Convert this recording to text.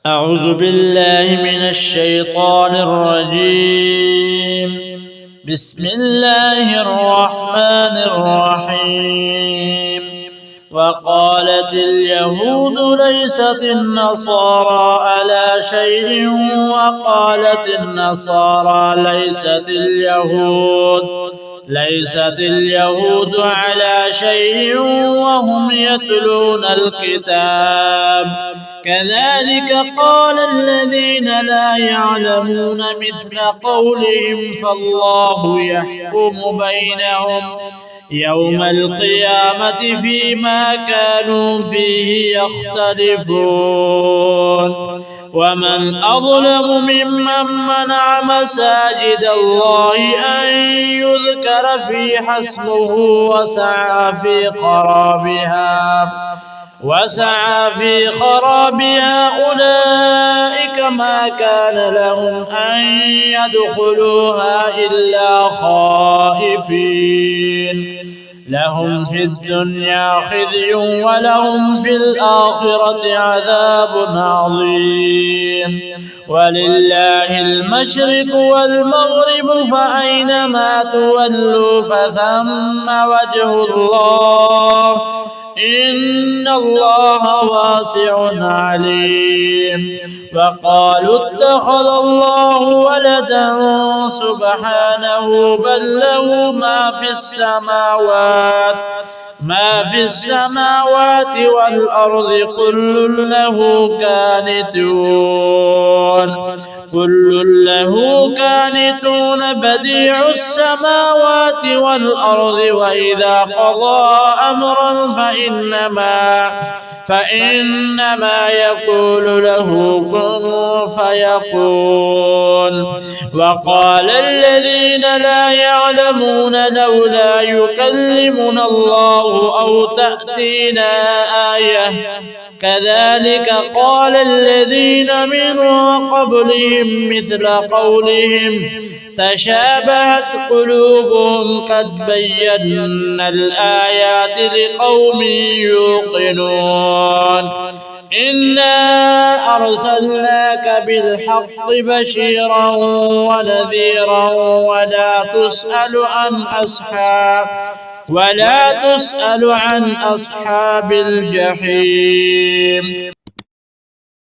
أعوذ بالله من الشيطان الرجيم. بسم الله الرحمن الرحيم. وقالت اليهود ليست النصارى على شيء وقالت النصارى ليست اليهود على شيء وهم يتلون الكتاب. كذلك قال الذين لا يعلمون مثل قولهم فالله يحكم بينهم يوم القيامة فيما كانوا فيه يختلفون. ومن أظلم ممن منع مساجد الله أن يذكر فيها اسمه وسعى في خرابها أولئك ما كان لهم أن يدخلوها إلا خائفين. لهم في الدنيا خزي ولهم في الآخرة عذاب عظيم. ولله المشرق والمغرب فأينما تولوا فثم وجه الله إن الله واسع عليم. وقالوا اتخذ الله ولدا سبحانه بل له ما في السماوات والأرض كل له كانتون بديع السماوات والأرض وإذا قضى أمرا فإنما يقول له كن فيكون. وقال الذين لا يعلمون لولا يكلمنا الله أو تأتينا آية كذلك قال الذين من قبلهم مثل قولهم تشابهت قلوبهم قد بينا الآيات لقوم يوقنون. إنا أرسلناك بالحق بشيرا ونذيرا ولا تسأل عن أصحاب الجحيم.